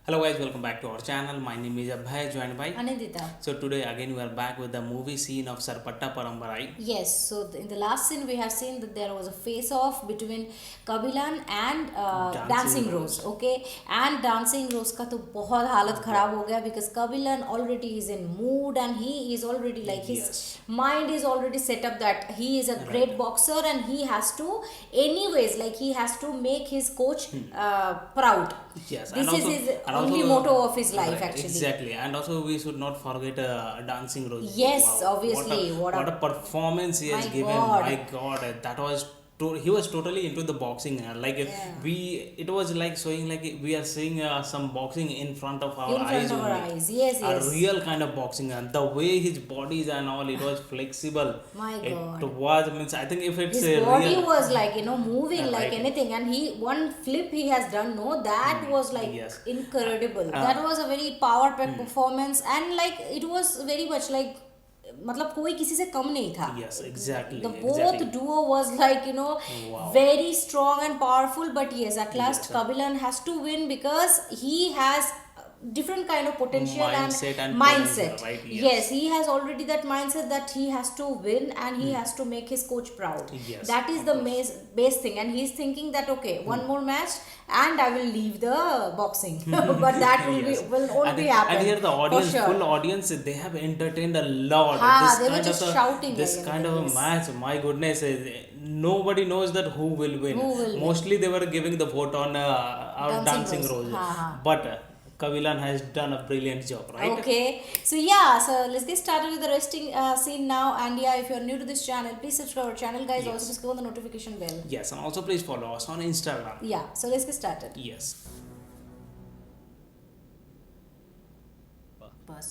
Hello guys, welcome back to our channel. My name is Abhay, joined by. Anindita. So today again we are back with the movie scene of Sarpatta Parambarai. Yes, so in the last scene we have seen that there was a face-off between Kabilan and Dancing Dancing Rose. Rose, okay? And Dancing Rose का तो बहुत हालत खराब हो गया because Kabilan already is in mood and he is already like his Yes. mind is already set up that he is a great boxer and he has to anyways like he has to make his coach proud. Yes, This is his and only motto of his life right, actually. exactly, and also we should not forget Dancing Rose. Yes, Wow, obviously, what a performance he has my given. God. My God, that was. He was totally into the boxing. It was like showing like we are seeing some boxing in front of our In front eyes of our only. eyes. Yes, A yes. real kind of boxing, and the way his body is and all, it was flexible. My It God. was means I think if it's His a body real. was like moving like Right. anything, and he one flip he has done, no, that was like Yes. incredible. That was a very power packed performance, and like it was very much like मतलब कोई किसी से कम नहीं था. Yes, exactly. The both exactly. duo was like Wow. very strong and powerful, but yes, at last Yes. Kabilan has to win because he has different kind of potential Mindset and mindset. potential, right? Yes, he has already that mindset that he has to win and he has to make his coach proud. Yes, That is of the course. base thing, and he's thinking that okay, one more match and I will leave the boxing. But that Yes. will only and, happen. and here the for audience, sure. full audience, they have entertained a lot. They were just shouting This like kind of a anything, yes. match, my goodness, nobody knows that who will win. Who will win. Mostly they were giving the vote on our Dancing Dancing Rose. Rose, Ha. but Kavilan has done a brilliant job, right? Okay, so yeah, so let's get started with the resting scene now. And yeah, if you're new to this channel, please subscribe our channel, guys. Yes. Also, just click on the notification bell. Yes, and also please follow us on Instagram. Yeah, so let's get started. Yes. Bus.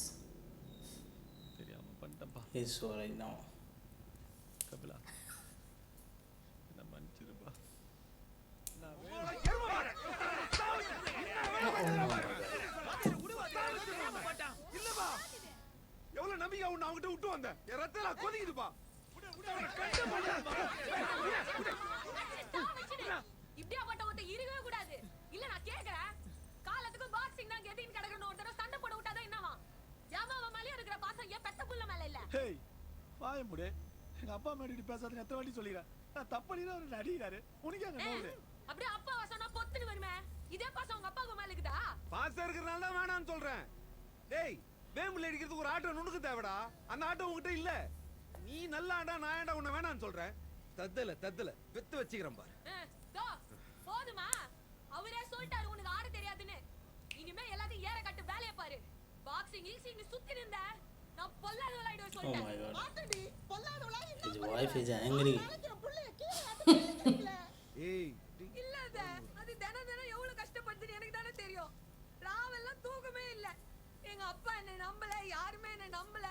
தெரியாம பண்ணிட்டப்பா He's so right now. Kapila என்ன மன்னிச்சிருப்பா இல்லப்பா எவ்வளவு நம்பிக்கை உன்னை அவங்கிட்ட விட்டு வந்தேன் என் ரத்தம் கொதிக்குதுப்பா இப்படியாப்பட்ட ஒருத்தன் இருக்கவே கூடாது. இல்ல நான் கேக்குறேன். காலத்துக்கு பாக்ஸிங் தான் கெட்டின்னு கிடக்கணும். ஒருத்தர சண்டை போட விட்டாதான் என்னவா? ஏமா அவன் மேல இருக்கிற பாசம் ஏன் பெத்த புள்ள மேல இல்ல? ஹேய் வாய முடே எங்க அப்பா மேடிட்டு பேசாதீங்க எத்தனை வாட்டி சொல்லிக்கிறேன் நான் தப்படினா ஒரு நடிகிறாரு உனக்கு அங்க நோவுது அப்படியே அப்பா சொன்னா பொத்துன்னு வருமே. இதே பாசம் உங்க அப்பாவுக்கு மேல இருக்குதா? பாசம் இருக்கிறனால தான் வேணாம்னு சொல்றேன் டேய் வேம்புல அடிக்கிறதுக்கு ஒரு ஆட்டோ நுணுக்கு தேவைடா அந்த ஆட்டோ உன்கிட்ட இல்ல நீ நல்லா ஆடா நான் ஏன்டா உன்னை வேணாம்னு சொல்றேன் தத்தல பெத்து வச்சுக்கிறேன் பாரு தோ போதுமா? அவரே சொல்லிட்டாரு உனக்கு ஆட தெரியாதுன்னு. இனிமே எல்லாத்தையும் ஏற கட்டு வேலைய பாரு. பாக்ஸிங் ஈஸின்னு சுத்தி நின்ற நான் பொல்லாத விளையாடுவே Oh சொல்லிட்டேன். my God. ஆட்டடி பொல்லாத விளையாடு. His wife is angry. ஏய் இல்ல அது தினம் எவ்வளவு கஷ்டப்படுதுன்னு எனக்கு தானே தெரியும். ராவெல்லாம் தூக்கமே இல்ல. எங்க அப்பா என்ன நம்பல, யாருமே என்ன நம்பல.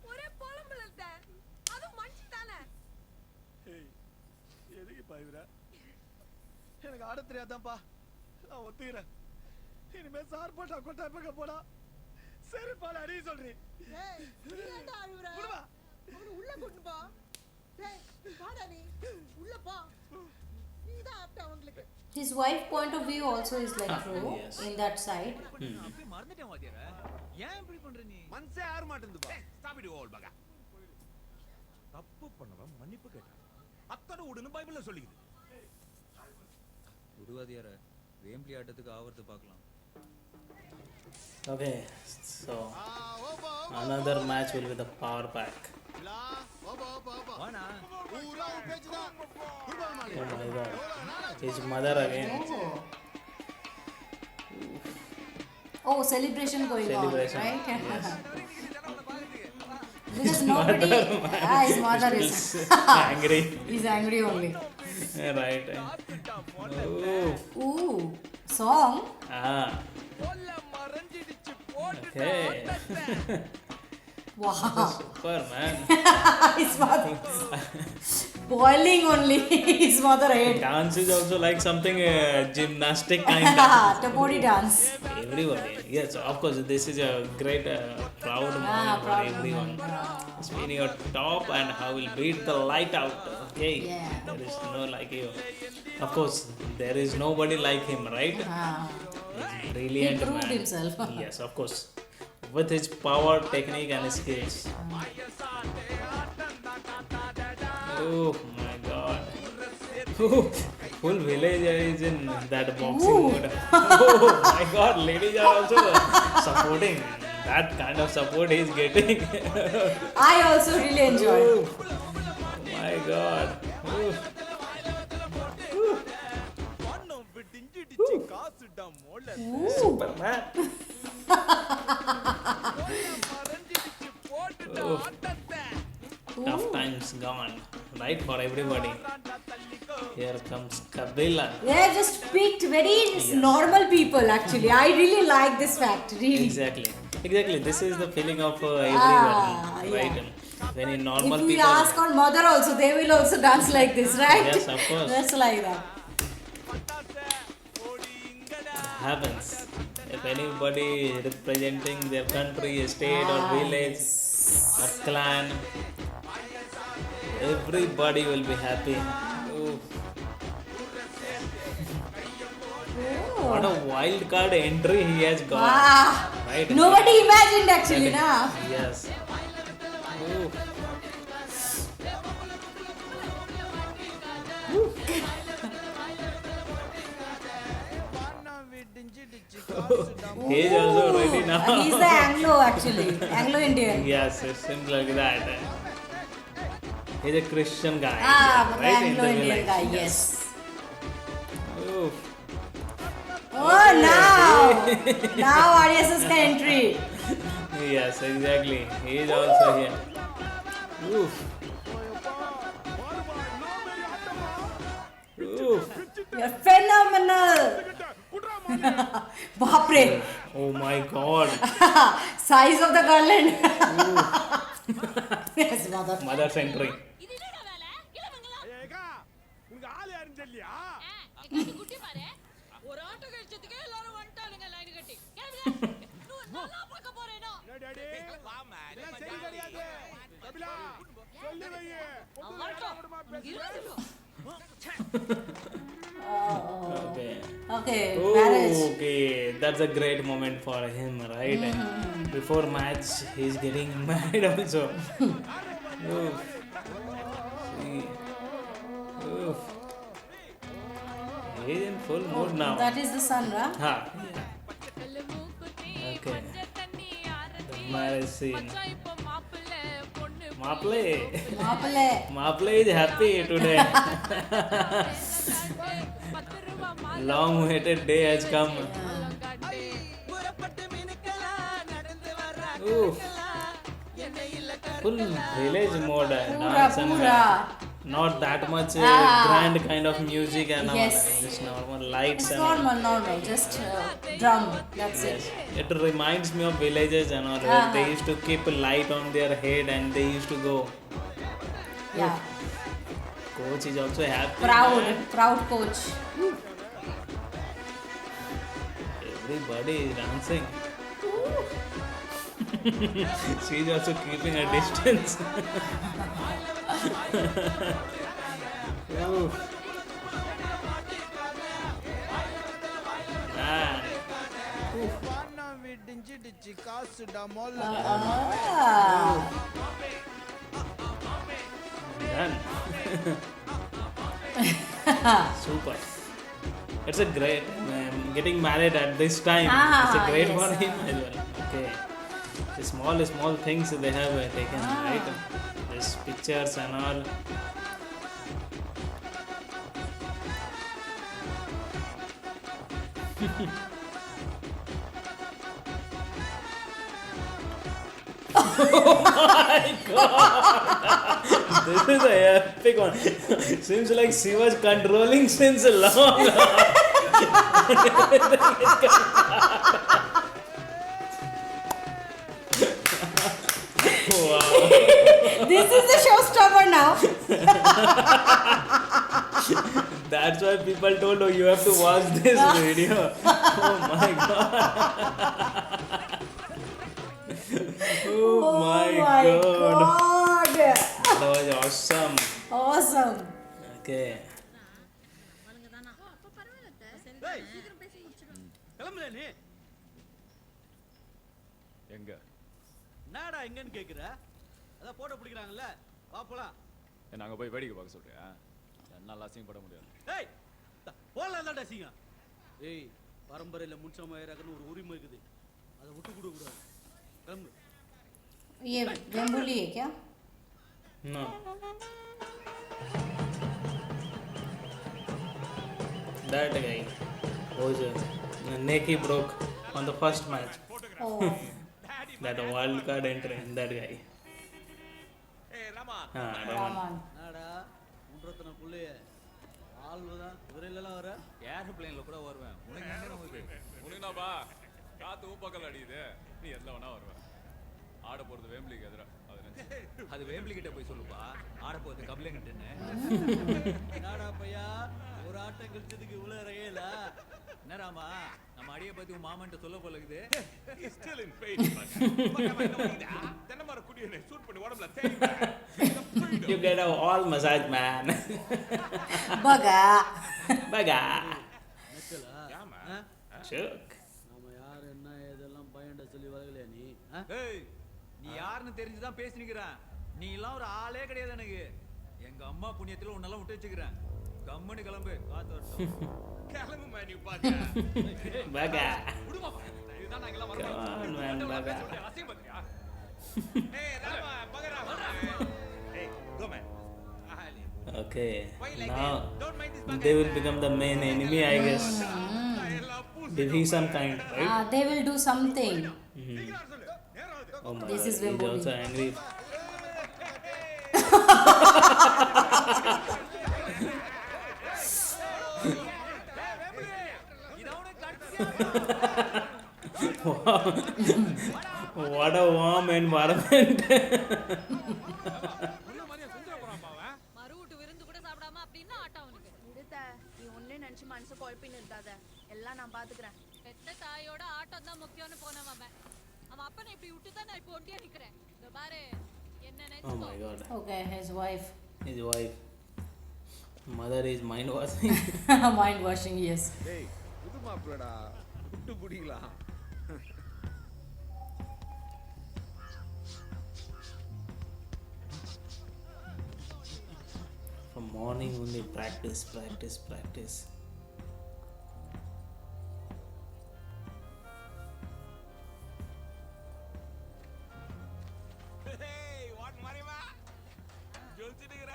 ஒரே புலம்பலத்த. அது மனுஷன் தானே. ஹேய் எதுக்கு பாய்வரா எனக்கு ஆட தெரியாதான்ப்பா நான் ஒத்துக்கிறேன் இனிமே சார் போட்டா கொட்டா பக்க போடா செருப்பால அடி சொல்றீ ஏய் நீ ஏன்டா அழுவுற விடுவா அவனை உள்ள கொண்டு போ டேய் வாடா நீ உள்ள போ நீ தான் ஆப்ட அவங்களுக்கு His wife point of view also is like true Yes. in that side. அப்படியே மறந்துட்டேன் வாத்தியார ஏன் இப்படி பண்ற நீ மனசே ஆற மாட்டேங்குதுப்பா ஸ்டாப் இட் ஓல் பகா தப்பு பண்ணவன் மன்னிப்பு கேட்டான் அத்தனை உடனே பைபிள்ல சொல்லிக்குது விடுவாதியார வேம்பிலி ஆட்டத்துக்கு ஆவறது பார்க்கலாம் Okay, so another match will be the power pack. வானா Oh my God. His mother again. Oh, celebration going Celebration, on, right? yes. Because nobody, his mother is Angry. he's angry only. Right. Oh. Ooh, song. Ah. கொல்ல மறஞ்சிடுச்சு போட்டு Okay. Wow. Super man. His mother boiling only. His mother ate. Dance is also like something gymnastic kind of. Tapodi dance. Everybody. Yes, of course. This is a great proud moment for proud everyone. Spinning your top and how will beat the light out. Okay. Yeah. There is no like you. Of course, there is nobody like him, right? Ah. Brilliant He proved man. himself. Yes, of course. With his power, technique, and skills. Oh my god. Full village is in that boxing mode. Oh my god, ladies are also supporting. That kind of support he is getting. I also really enjoyed. Oh my god. Oh. பணம் விடிஞ்சிடுச்சு காசுடா மோல Superman. மறைஞ்சிடுச்சு போட்டுட்ட Oh. ஆட்டத்தை Tough times gone. Right for everybody. Here comes Kabila. They have just picked very normal people actually. I really like this fact, really. Exactly. Exactly. This is the feeling of everyone. yeah. Right? When in normal If we people. ask our mother also, they will also dance like this, right? Yes, of course. That's like that. Happens. If anybody representing their country, state, or village, or clan, everybody will be happy. Ooh. What a wild card entry he has got. Ah, Right? nobody imagined actually, na? Yes. Ooh. பணம் விடிஞ்சிடுச்சு காசுடா He is also ready now. He's the Anglo actually, Anglo-Indian. Yes, it seems like that. He's a Christian guy. Ah, but the right? In the Anglo-Indian village. guy, yes. Ooh. Oh, now audiences can entry. Yes, exactly. He is also here. Oof. Oof. You're phenomenal. Bapre. Oh my god. Size of the garland. Yes, mother. Mother's entry. இது என்னடா வேலை இளவங்களா ஏகா உனக்கு ஆள் யாருன்னு தெரியலையா குட்டி பாரு ஒரு ஆட்டோ கழிச்சதுக்கே எல்லாரும் வந்துட்டானுங்க லைன் கட்டி கேளுங்க நல்லா பார்க்க போறேனா என்ன டாடி இதெல்லாம் சரி கிடையாது கபிலா சொல்லி வை பொதுவா பேசுறேன் Okay. Okay, Oh, marriage. okay. That's a great moment for him, right? And before match, he's getting married also. Oof. See. Oof. He's in full mood now. That is the sun, right? Ha. Okay. The marriage scene. Maple. Maple. Maple is happy today. Long awaited day has come. Oof. Full village mode. Dance and Pura. not that much Ah. grand kind of music and all. Yes. Just normal lights It's and normal, just drum. That's yes. it. It reminds me of villages and all. Where they used to keep a light on their head and they used to go. Yeah. Coach is also happy. Proud coach. Everybody is dancing. She's also keeping a distance. Oof. Man. பணம் விடிஞ்சிடுச்சு காசுடா மோல Ah. Done. Super. It's a great getting married at this time. It's a great yes. for him as well. Okay. The small things they have taken, right? These pictures and all. This is a epic one. Seems like she was controlling since long. Wow. This is the showstopper now. That's why people told you you have to watch this video. Oh my god. Oh my god. That was awesome. Awesome. Okay. கிளம்பல நீ எங்க என்னடா எங்கன்னு கேக்குற அதான் photo பிடிக்கிறாங்கல்ல வா போலாம் நாங்க போய் வேடிக்கை பார்க்க சொல்றியா என்னால அசிங்கப்பட முடியாது ஏய் போலாம் தான்டா சீங்க ஏய் பரம்பரையில முன்சமாயிராகன்னு ஒரு உரிமை இருக்குது அதை விட்டு கொடுக்க கூடாது கிளம்பு ये वेम्बुली है क्या? No. That guy was neck he broke on the first match. Oh. That wild card entry, that guy. ஏய் ராமா Raman. என்னடா முன்றத்தன புள்ளைய ஆள்வதான் விரையிலலாம் வர ஏரோப்ளேன்ல கூட வருவேன் உனக்கு எங்க நமக்கு உனக்குனாப்பா காத்து ஊப்பக்கல் அடியுது நீ எதுல வேணா வருவ ஆட போறது வேம்பிலிக்கு எதிரா அது நினைச்சு அது வேம்பிலி கிட்ட போய் சொல்லுப்பா ஆட போறது கபிலங்கிட்டன்னு என்னடா பையா ஒரு ஆட்டம் கழிச்சதுக்கு இவ்வளவு இறையல என்ன ராமா நம்ம அடிய பத்தி உன் மாமன்ட்ட சொல்ல போல இருக்குது ஸ்டில் இன் பெயின் தென்னை மர குடியனை சூட் பண்ணி உடம்புல தேய் You get all massage, man. Baga. Baga. நக்கலா ஆமா Chook. நாம யார் என்ன இதெல்லாம் பையன்ட சொல்லி வரலையா நீ ஏய் நீ யாருன்னு தெரிஞ்சுதான் பேசினிக்கிறேன் நீ எல்லாம் ஒரு ஆளே கிடையாது எனக்கு எங்க அம்மா புண்ணியத்துல உன்னெல்லாம் விட்டு வச்சுக்கிறேன் கம்மனு கிளம்பு காத்து வரட்டும் கிளம்பு மேனி பாக்க Baga. விடுமா இதுதான் நாங்க எல்லாம் Come on, man, Baga. அசிங்க பாத்தியா ஏய் ராமா பகரா ஏய் go man Okay. Why like Now that? Don't mind this they will become the main enemy, I guess. Did he some kind, right? They will do something. Oh my This God. is He's Wembuli. also angry. What a warm environment. மறுவூட்டு விருந்து கூட சாப்பிடாம அப்படின்னா ஆட்டம் அவனுக்கு விடுத்த நீ ஒன்னே நினைச்சு மனசு குழப்பின்னு இருக்காத எல்லாம் நான் பாத்துக்கிறேன் பெத்த தாயோட ஆட்டம் தான் முக்கியம்னு போனவன் அவன் அப்பனை இப்படி விட்டு தான் நான் இப்போ ஒண்டியா நிக்கிறேன் இந்த பாரு என்ன Oh நினைச்சு my God. Okay, his wife. His wife. Mother is mind washing. Mind washing, yes. டேய் புது மாப்பிளடா விட்டு பிடிக்கலாம் From morning only practice. ஏய் வாட் மாரிமா ஜொல்சிடுங்கற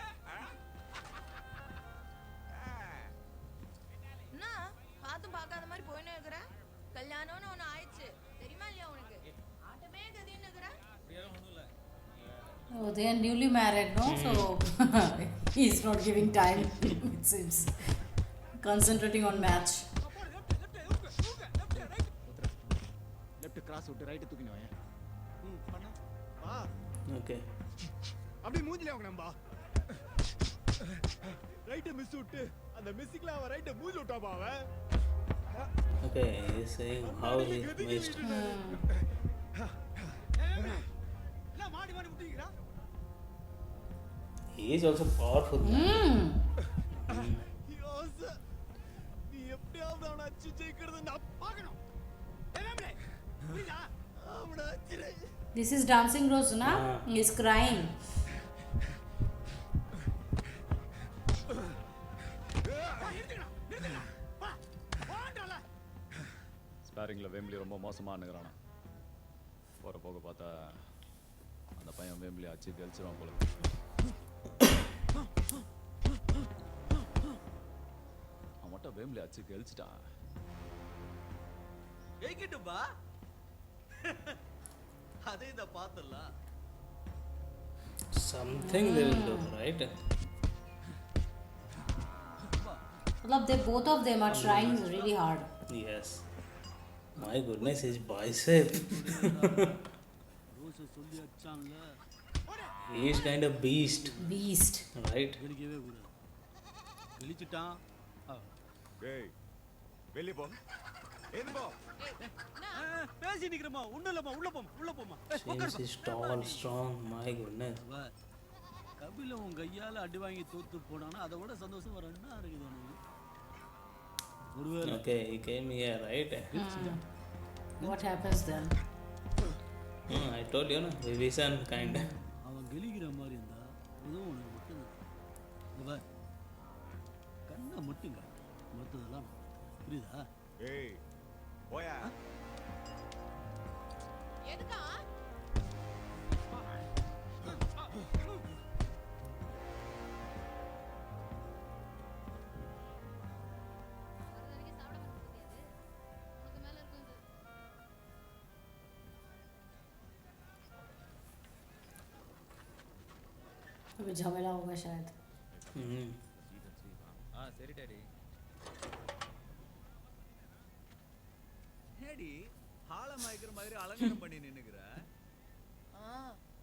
என்ன பார்த்தும் பார்க்காத மாதிரி போயின்னு இருக்கிற கல்யாணம்னு ஒண்ணு ஆயிடுச்சு தெரியுமா இல்லையா உனக்கு ஆட்டமே கதின்னு இருக்கிற Oh, they are newly married, no? So he's not giving time, it seems. Concentrating on match. Left cross விட்டு ரைட் தூக்கினு வாங்க பண்ண வா Okay. அப்படியே மூஞ்சில வாங்கடா ரைட் மிஸ் விட்டு அந்த மிஸ்ஸிங்ல அவன் ரைட் மூஞ்சி விட்டாப்பா அவன் Okay, he's saying how he missed. என்ன மாடி மாடி விட்டுக்கிறா He is also powerful. Man. யோஸ் நீ எப்படியாவது அவனை அடிச்சு ஜெயிக்கிறது நான் பார்க்கணும் என்னமே புரியுதா அவனை அடிச்சு This is Dancing Rose, na? He's crying. ஸ்பாரிங்ல வேம்பிலி ரொம்ப மோசமா நிக்கிறானா போற போக பார்த்தா அந்த பையன் வேம்பிலி அச்சு கெலிச்சிருவான் போல அவன் மட்டும் வேம்பிலி அச்சு கெலிச்சிட்டான் ஜெயிக்கட்டும்பா அதே இத பார்த்தலாம் Something they will do, right? Well, they both of them are trying really hard. Yes. My goodness, his bicep. Rose சொல்லி அச்சான்ல He is kind of beast, Beast. right? வெளிக்கவே கூடாது வெளிச்சிட்டான் டேய் வெளிய போ ஏன் போ பேசி நிக்கிறமா ஒண்ணும் இல்லம்மா உள்ள போமா James is tall, strong. My goodness. Kapila உன் கையால அடி வாங்கி தோத்து போனானா அதை விட சந்தோஷம் வர என்ன இருக்குது உனக்கு Okay, he came here, right? What happens then? I told you, no, Vibhishan kind. அவன் கெலிக்கிற மாதிரி இருந்தா உதவும் உனக்கு மட்டும் இவன் கண்ணை மட்டுங்க மற்றதெல்லாம் புரியுதா? ஏய் போயா எதுக்கா अभी झमेला होगा शायद. சரி டாடி ஏடி ஹால மயக்கிற மாதிரி அலங்காரம் பண்ணி நின்னுக்கிற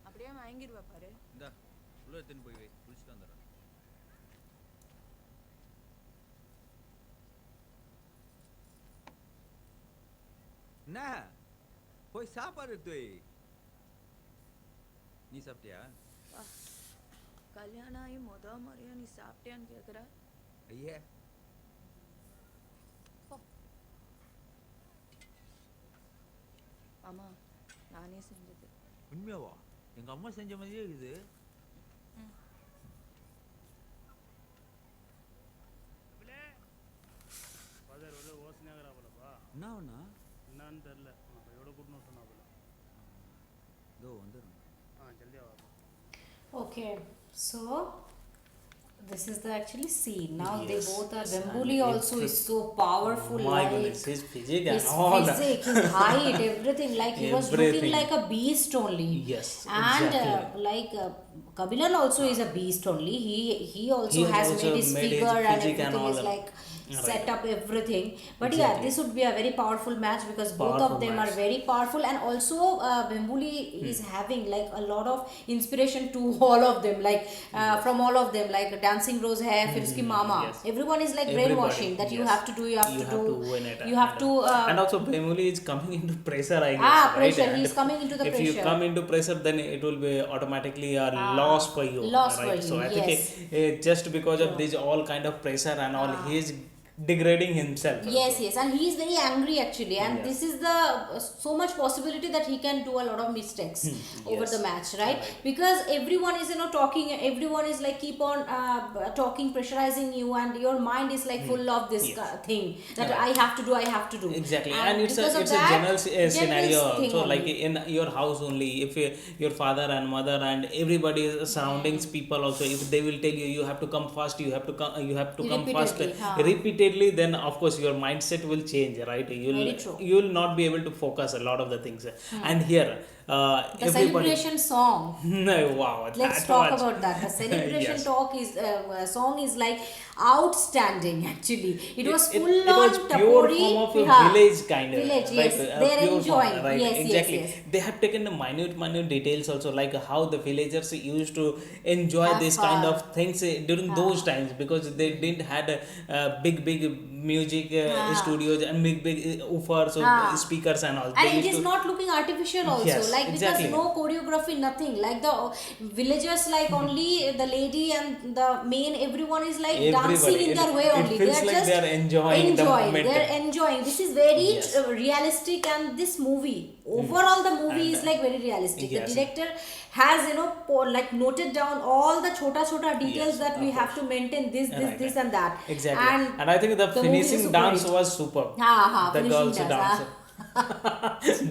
அப்படியே மயங்கிடுவா பாரு. இந்தா உள்ள எடுத்துன்னு போய் வை, குளிச்சுட்டு வந்துடுறேன். என்ன போய் சாப்பாடு எடுத்து வை. நீ சாப்பிட்டியா? கல்யாணம் ஆகி முறையா நீ சாப்பிட்டியான்னு கேக்குற. ஐயே ஆமா நானே செஞ்சது. உண்மையாவா? எங்க அம்மா செஞ்ச மாதிரியே இருக்குது. என்னன்னா என்னன்னு தெரியல எவ்வளோ கூட்டணும் சொன்னாப்புல இதோ வந்துடுறேன். ஜல்தியா வா. Okay, so this is the actually scene. Now they both are. Vembuli also is so powerful. My like goodness, his physique and his all. physique, his height, everything. Like he was looking Everything. like a beast only. Yes, And exactly. like Kabilan also is a beast only. He also He has also made his made his figure and physique and everything all is that. like Right. set up everything. But yeah, Exactly. this would be a very powerful match because both of Powerful them match. are very powerful, and also Vembuli is having like a lot of inspiration to all of them, like from all of them, like Dancing Rose hai, फिर उसकी mama. Yes. Everyone is like Everybody, brainwashing that you yes. have to do, you have to do, win it. you have to. And also Vemuli is coming into pressure, I guess. Pressure. Right? He is And coming into the if pressure. you come into pressure, then it will be automatically a loss for you. Loss right? for you, So I think yes. just because of this all kind of pressure and all, he is degrading himself. Yes, yes, and he is very angry actually, and Yes. this is the so much possibility that he can do a lot of mistakes over Yes. the match, right? Because everyone is talking, everyone is like keep on talking, pressurizing you, and your mind is like full of this Yes. Thing that Right. I have to do, I have to do. Exactly, and it's because of a that, general scenario thing also, only. like in your house only. If your father and mother and everybody surroundings people also, if they will tell you you have to come fast, you have to come fast Repeatedly, repeatedly, then of course your mindset will change, right? Very true. You will not be able to focus a lot of the things. And here The everybody celebration song. wow, Let's that talk much. about that. The celebration Yes. talk is song is like outstanding. Actually, it was full it on was pure tapori. form of a Yeah. village kind of Village, right? yes. They are Pure enjoying. form, right? Yes, Exactly. yes, yes. They have taken the minute details also, like how the villagers used to enjoy Have this kind fun. of things during those times, because they didn't had big music studios and big woofers or speakers and all. And They it used is to- not looking artificial also, Yes, like exactly. because no choreography, nothing. Like the villagers, like only the lady and the main, everyone is like dancing Everybody. in their way It only. feels They are like just they are enjoying the moment. They are enjoying. This is very Yes. realistic, and this movie overall, the movie And, is like very realistic. yes. The director has like noted down all the chota details Yes, that we of have to maintain this, Right, this, right. and that. Exactly. And I think the movie is finishing super dance hit. was superb. The finishing girls dance, dance.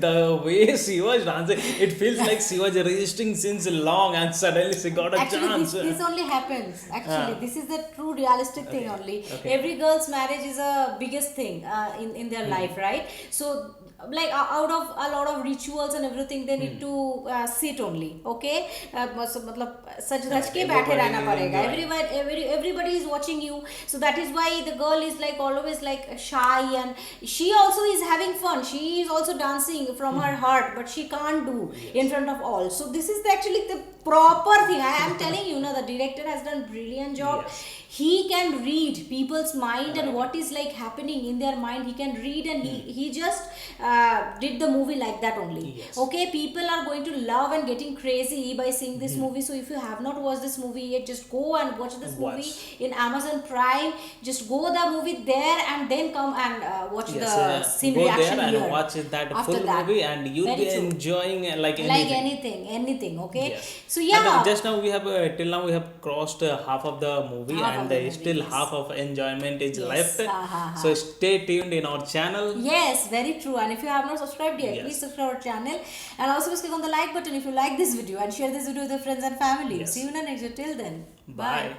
The way she was dancing, it feels like she was resisting since long, and suddenly she got a Actually, chance. this only happens. Actually, this is the true realistic thing only. Okay. Every girl's marriage is a biggest thing in their life, right? So like out of a lot of rituals and everything, they need to sit only. Okay, so मतलब सज धज के बैठे रहना पड़ेगा. Everybody is watching you, so that is why the girl is like always like shy, and she also is having fun. She is also dancing from her heart, but she can't do in front of all. So this is actually the proper thing. I am telling you, the director has done brilliant job. Yes. he can read people's mind and what is like happening in their mind. He can read, and he just did the movie like that only. Yes. Okay, people are going to love and getting crazy by seeing this movie. So if you have not watched this movie yet, just go and watch this movie in Amazon Prime. Just go the movie there and then come and watch Yes, the scene go reaction there and here. watch that After full that. movie, and you'll Very be true. enjoying like Like anything. anything. Okay. Yes. So yeah. And just now we have till now we have crossed half of the movie, Half of and the movie, still yes. half of enjoyment is Yes. left. Ha. So stay tuned in our channel. Yes, very true. And if you have not subscribed yet, Yes. please subscribe our channel, and also please click on the like button if you like this video, and share this video with your friends and family. Yes. See you in the next video. Till then, Bye.